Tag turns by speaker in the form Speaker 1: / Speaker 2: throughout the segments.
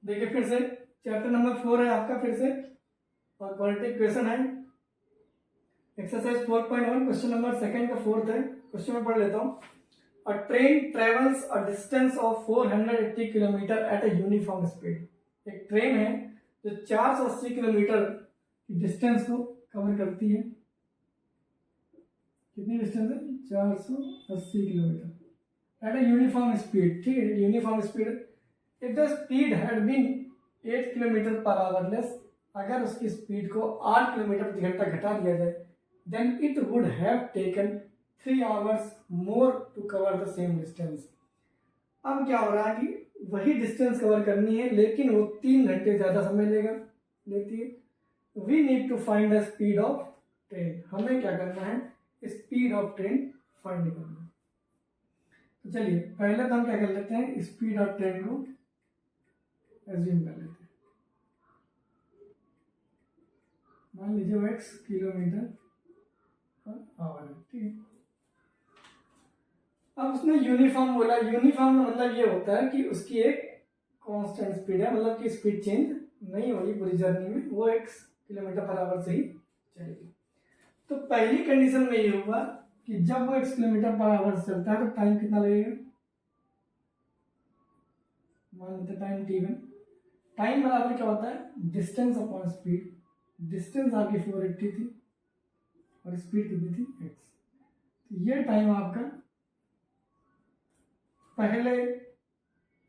Speaker 1: देखिए फिर से चैप्टर नंबर 4 है आपका फिर से, और क्वालिटी क्वेश्चन है एक्सरसाइज 4.1 क्वेश्चन नंबर सेकंड का फोर्थ है। क्वेश्चन में पढ़ लेता हूँ। अ train travels a distance of 480 kilometre at a uniform speed. एक ट्रेन है जो 480 किलोमीटर की डिस्टेंस को कवर करती है। कितनी डिस्टेंस है? 480 kilometre at a uniform speed. ठीक है, uniform speed. If the speed had been 8 kilometre per hour less, अगर उसकी स्पीड को 8 किलोमीटर प्रति घंटा घटा दिया जाए, then it would have taken 3 hours more to cover the same distance। अब क्या हो रहा है कि वही डिस्टेंस कवर करनी है लेकिन वो 3 घंटे ज्यादा समय लेती है। We need to find the speed of train. हमें क्या करना है? स्पीड ऑफ ट्रेन फाइंड करना है। तो चलिए पहले तो हम क्या कर लेते हैं, स्पीड ऑफ ट्रेन को एज्यूम कर लेते हैं। मान लीजिए वो x किलोमीटर पर आवर है। ठीक है, अब उसने यूनिफॉर्म बोला। यूनिफॉर्म का मतलब ये होता है कि उसकी एक कांस्टेंट स्पीड है, मतलब कि स्पीड चेंज नहीं होगी पूरी जर्नी में, वो x किलोमीटर पर आवर से ही चलेगी। तो पहली कंडीशन में ये हुआ कि जब वो x किलोमीटर पर आवर से चलता है तो टाइम कितना लगेगा? मान लेते टाइम t1। टाइम बराबर क्या होता है? Distance upon speed. डिस्टेंस आपकी 480 थी और स्पीड कितनी थी? x। तो ये टाइम आपका पहले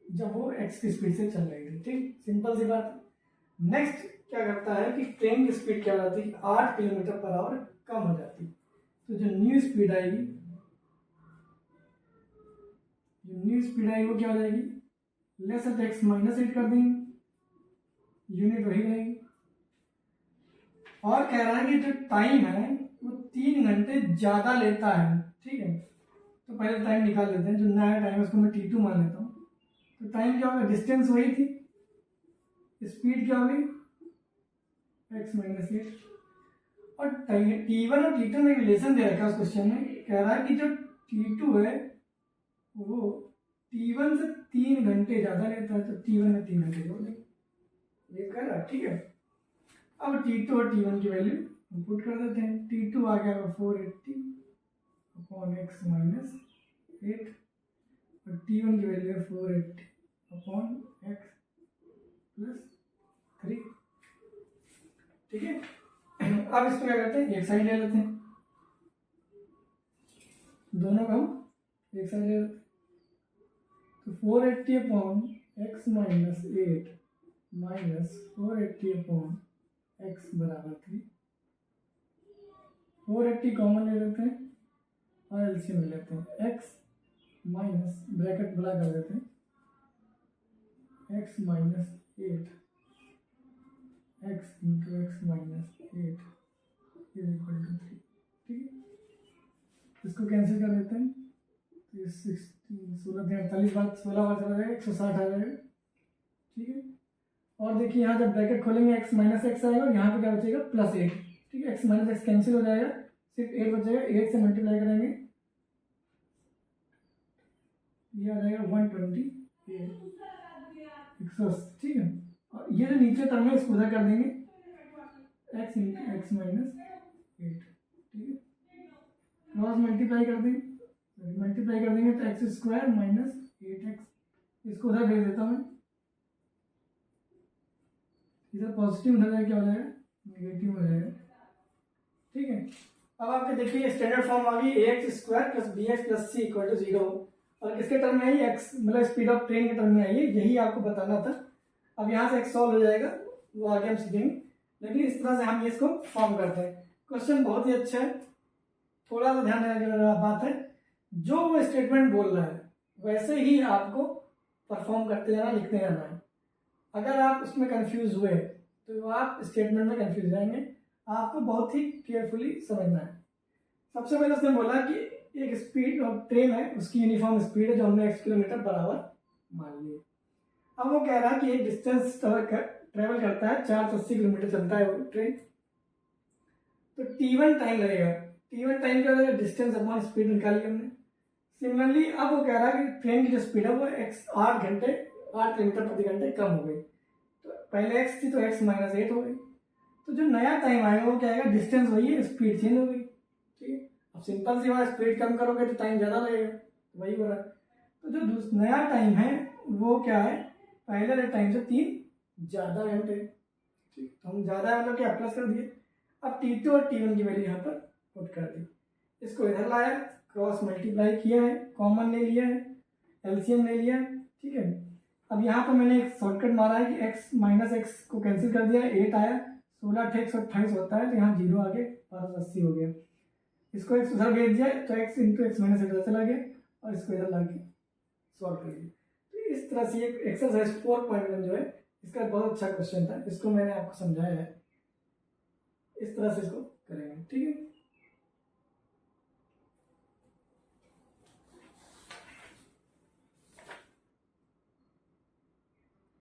Speaker 1: जब वो x की स्पीड से चल रही थी। ठीक, सिंपल सी बात। नेक्स्ट क्या करता है कि ट्रेन की स्पीड क्या हो जाती है? 8 किलोमीटर पर आवर कम हो जाती है। तो जो न्यू स्पीड आएगी, वो क्या हो जाएगी? लेस ऑफ x माइनस 8 कर देंगे, यूनिट वही रहेगी। और कह रहा है कि जो टाइम है वो 3 घंटे ज्यादा लेता है। ठीक है, तो पहले टाइम निकाल लेते हैं। जो नया टाइम है उसको मैं t2 मान लेता हूँ। तो टाइम क्या होगा? डिस्टेंस वही थी, स्पीड क्या होगी? x minus 8। और t1 और t2 में रिलेशन दे रखा है उस क्वेश्चन में। कह रहा है कि जो t2 है वो t1 से 3 घंटे ज्यादा लेता है, तो t1 में 3 घंटे जोड़ देंगे। ये कर रहा है। ठीक है, अब t2 और t1 की वैल्यू हम पुट कर देते हैं। t2 आ गया 480 अपॉन x माइनस 8 और t1 की वैल्यू है 480 अपॉन x प्लस 3। ठीक है, अब इसको क्या करते हैं? एक साइड ले लेते हैं, दोनों का हम एक साइड ले लेते हैं। तो 480 upon x minus 8 minus 480 upon x बराबर 3। 480 कॉमन ले लेते हैं और एलसीएम ले लेते हैं। x माइनस ब्रैकेट बड़ा कर देते हैं, x minus 8 x into x minus 8 is equal to 3। ठीक है, इसको कैंसिल कर देते हैं। तो ये 16 48 बार 16 बार चला जाएगा, 160 आ जाएगा। ठीक है, और देखिए यहाँ जब ब्रैकेट खोलेंगे x माइनस एक्स आएगा और यहाँ पे क्या बचेगा? प्लस 8। ठीक है, x माइनस एक्स कैंसिल हो जाएगा, सिर्फ 8 बचेगा। 8 से मल्टीप्लाई करेंगे, ये आ जाएगा 128 180। ठीक है, और ये जो नीचे टर्म है इसको उधर कर देंगे, x इंटू एक्स माइनस 8। ठीक है, क्रॉस मल्टीप्लाई कर देंगे, तो एक्स स्क्वायर माइनस 8x, इसको उधर भेज देता हूँ मैं। इधर पॉजिटिव उधर जाए क्या हो जाएगा? नेगेटिव हो जाएगा। ठीक है, अब आपके देखिए स्टैंडर्ड फॉर्म आ गई ax square plus bx plus c equal to 0। और किसके टर्म में आई? x, मतलब स्पीड ऑफ ट्रेन के टर्म में आई है। यही आपको बताना था। अब यहाँ से x सॉल्व हो जाएगा, वो आगे हम सीखेंगे। लेकिन इस तरह से हम इसको फॉर्म करते हैं। क्वेश्चन बहुत ही अच्छा है, थोड़ा सा ध्यान देने की बात है। जो वो स्टेटमेंट बोल रहा है वैसे ही आपको परफॉर्म करते जाना, लिखते जाना है। अगर आप उसमें कंफ्यूज हुए तो आप स्टेटमेंट में कंफ्यूज जाएंगे। आपको बहुत ही केयरफुली समझना है। सबसे पहले उसने बोला कि एक स्पीड ऑफ ट्रेन है, उसकी यूनिफॉर्म स्पीड है जो हमने x किलोमीटर पर आवर मान ली। अब वो कह रहा है कि एक डिस्टेंस ट्रेवल करता है, 480 किलोमीटर चलता है वो ट्रेन। तो t1 टाइम लगेगा। t1 टाइम क्या होगा? डिस्टेंस अपॉन स्पीड निकाली हमने। सिमिलरली अब वो कह रहा है कि ट्रेन की जो स्पीड है वो 8 किलोमीटर प्रति घंटे कम हो गई। तो पहले x थी तो x माइनस 8 हो गई। तो जो नया टाइम आएगा वो क्या आएगा, डिस्टेंस वही है, स्पीड चेंज हो गई। ठीक है, अब सिंपल सी बात, स्पीड कम करोगे तो टाइम ज़्यादा लगेगा, तो वही हो रहा है। तो जो नया टाइम है वो क्या है, पहले वाले टाइम से 3 ज़्यादा घंटे। ठीक, तो हम ज़्यादा मतलब क्या प्लस कर दिए। अब T2 और T1 की वैल्यू यहाँ पर पुट कर दी, इसको इधर लाया, क्रॉस मल्टीप्लाई किया है, कॉमन ले लिया है, एलसीएम ले लिया है। ठीक है, अब यहाँ पर मैंने एक शॉर्टकट मारा है कि x माइनस एक्स को कैंसिल कर दिया, 8 आया, 16 8 128 होता है, तो यहाँ 0 आगे 1280 हो गया। इसको x उधर भेज दिया तो x into x minus x चला गया, और इसको इधर ला के सॉल्व कर दिया। तो इस तरह से एक एक्सरसाइज 4.1 जो है, इसका बहुत अच्छा क्वेश्चन था, इसको मैंने आपको समझाया है, इस तरह से इसको करेंगे। ठीक है।